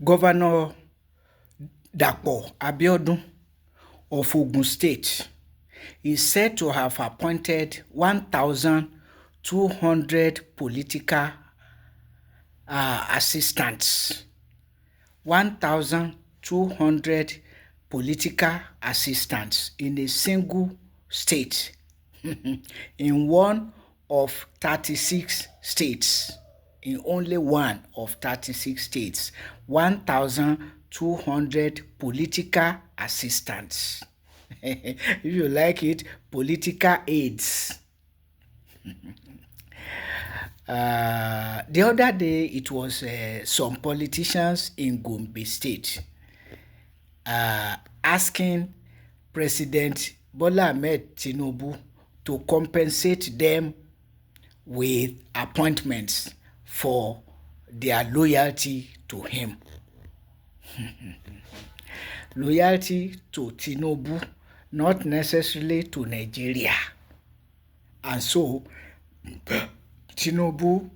Governor Dapo Abiodun of Ogun State is said to have appointed 1,200 political assistants. 1,200 political assistants in a single state, in one of 36 states, in only one of 36 states, 1,200 political assistants. If you like it, political aides. The other day, it was some politicians in Gombe State asking President Bola Ahmed Tinubu to compensate them with appointments for their loyalty to him. Loyalty to Tinubu, not necessarily to Nigeria. And so, Tinubu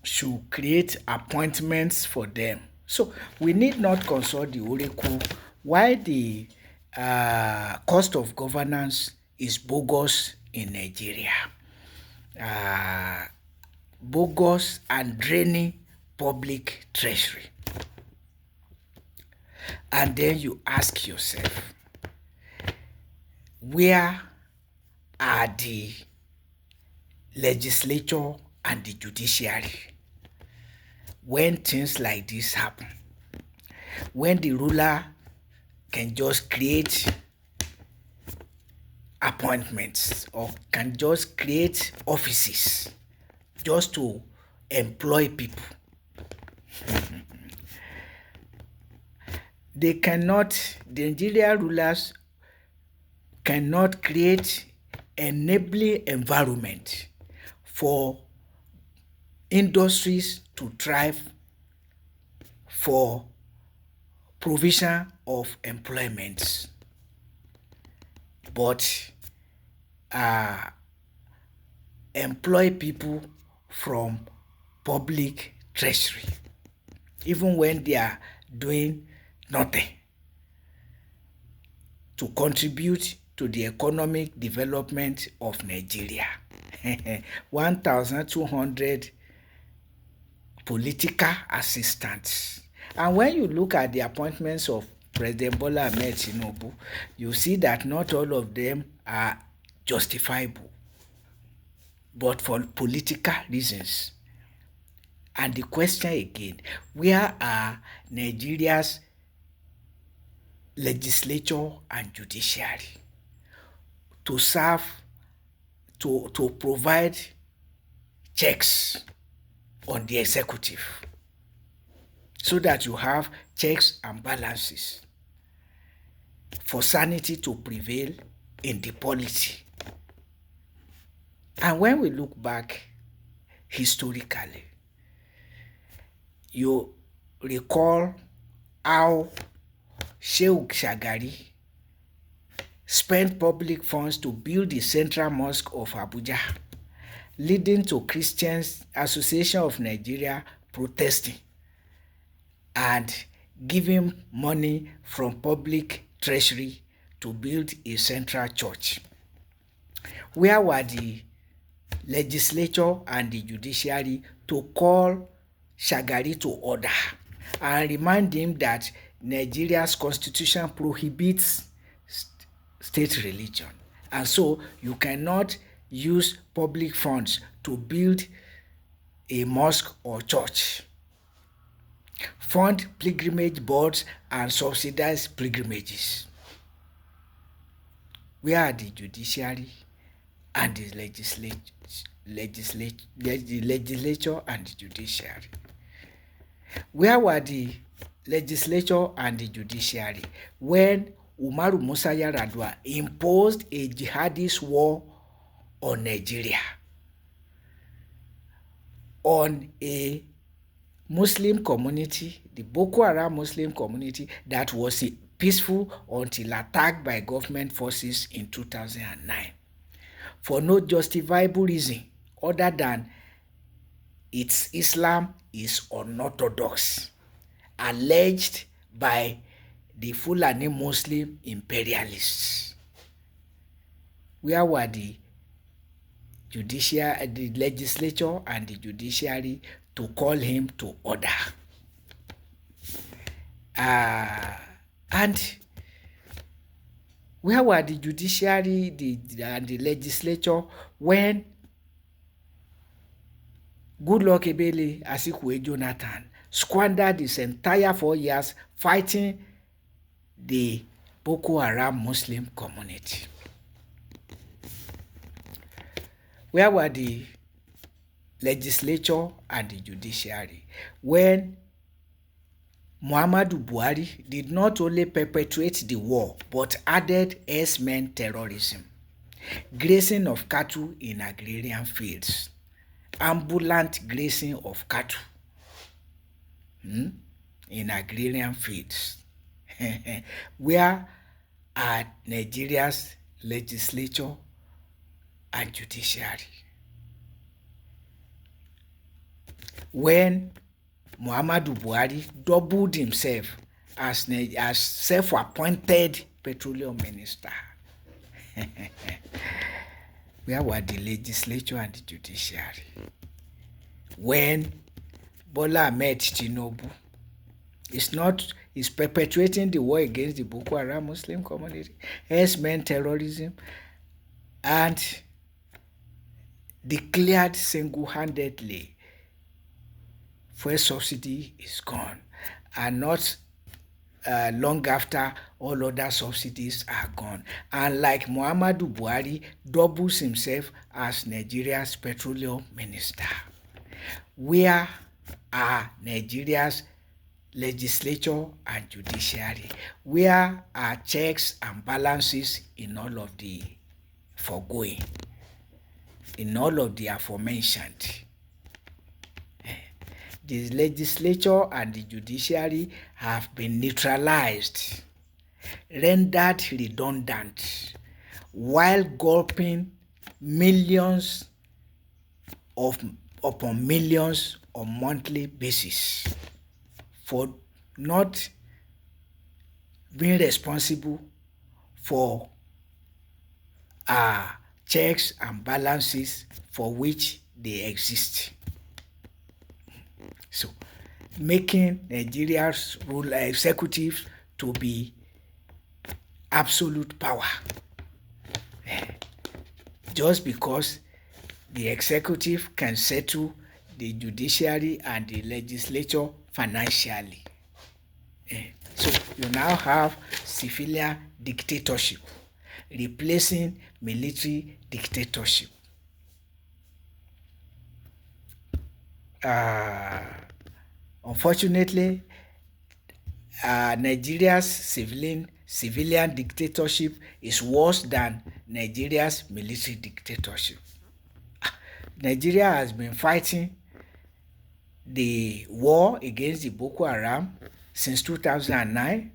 should create appointments for them. So we need not consult the oracle why the cost of governance is bogus in Nigeria. Bogus and draining public treasury. And then you ask yourself, where are the legislature and the judiciary when things like this happen? When the ruler can just create appointments or can just create offices just to employ people. The Nigerian rulers cannot create enabling environment for industries to thrive, for provision of employment, but employ people from public treasury, even when they are doing nothing to contribute to the economic development of Nigeria. 1,200 political assistants. And when you look at the appointments of President Bola Ahmed Tinubu, you see that not all of them are justifiable, but for political reasons. And the question again, where are Nigeria's legislature and judiciary to serve, to provide checks on the executive, so that you have checks and balances for sanity to prevail in the polity? And when we look back historically, you recall how Sheikh Shagari spent public funds to build the Central Mosque of Abuja, leading to Christians Association of Nigeria protesting and giving money from public treasury to build a central church. Where were the legislature and the judiciary to call Shagari to order and remind him that Nigeria's constitution prohibits state religion, and so you cannot use public funds to build a mosque or church, fund pilgrimage boards and subsidize pilgrimages? Where are the judiciary and the legislature and the judiciary? Where were the legislature and the judiciary when Umaru Musa Yar'Adua imposed a jihadist war on Nigeria, on a Muslim community, the Boko Haram Muslim community that was peaceful until attacked by government forces in 2009, for no justifiable reason other than its Islam is unorthodox alleged by the Fulani Muslim imperialists. Where were the legislature and the judiciary to call him to order? And where were the judiciary and the legislature when Goodluck Ebele Azikiwe Jonathan squandered his entire 4 years fighting the Boko Haram Muslim community? Where were the legislature and the judiciary when Muhammadu Buhari did not only perpetuate the war but added herdsmen terrorism, grazing of cattle in agrarian fields, ambulant grazing of cattle in agrarian fields? Where are Nigeria's legislature and judiciary when Muhammadu Buhari doubled himself as self-appointed petroleum minister? Where were the legislature and the judiciary when Bola Ahmed Tinubu is perpetuating the war against the Boko Haram Muslim community, herdsmen terrorism, and declared single-handedly fuel subsidy is gone, and not long after all other subsidies are gone, and like Muhammadu Buhari doubles himself as Nigeria's petroleum minister? Where are Nigeria's legislature and judiciary? Where are checks and balances in all of the foregoing, in all of the aforementioned? The legislature and the judiciary have been neutralized, rendered redundant, while gulping millions upon millions on monthly basis for not being responsible for checks and balances for which they exist. So, making Nigeria's executive to be absolute power, just because the executive can settle the judiciary and the legislature financially. So you now have civilian dictatorship replacing military dictatorship. Unfortunately, Nigeria's civilian dictatorship is worse than Nigeria's military dictatorship. Nigeria has been fighting the war against the Boko Haram since 2009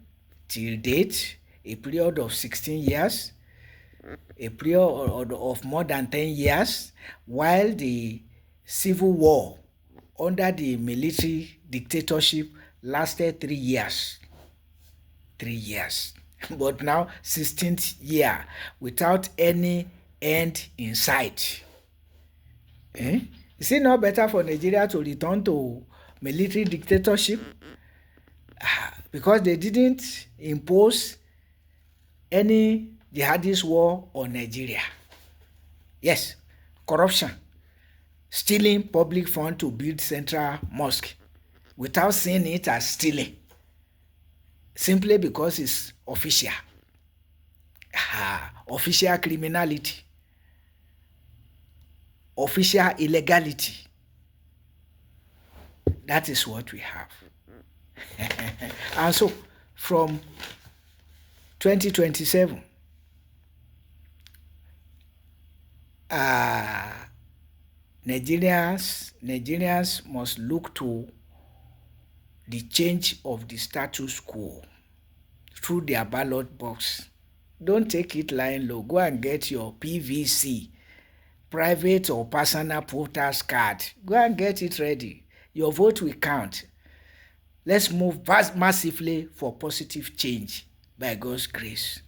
till date, a period of 16 years, a period of more than 10 years, while the civil war under the military dictatorship lasted 3 years. 3 years. But now, 16th year, without any end in sight. Is it not better for Nigeria to return to military dictatorship? Because they didn't impose any jihadist war on Nigeria. Yes, corruption, stealing public fund to build central mosque without seeing it as stealing, simply because it's official. Official criminality, official illegality. That is what we have. And so, from 2027, Nigerians must look to the change of the status quo through their ballot box. Don't take it lying low. Go and get your PVC, private or personal voters card. Go and get it ready. Your vote will count. let's move massively for positive change by God's grace.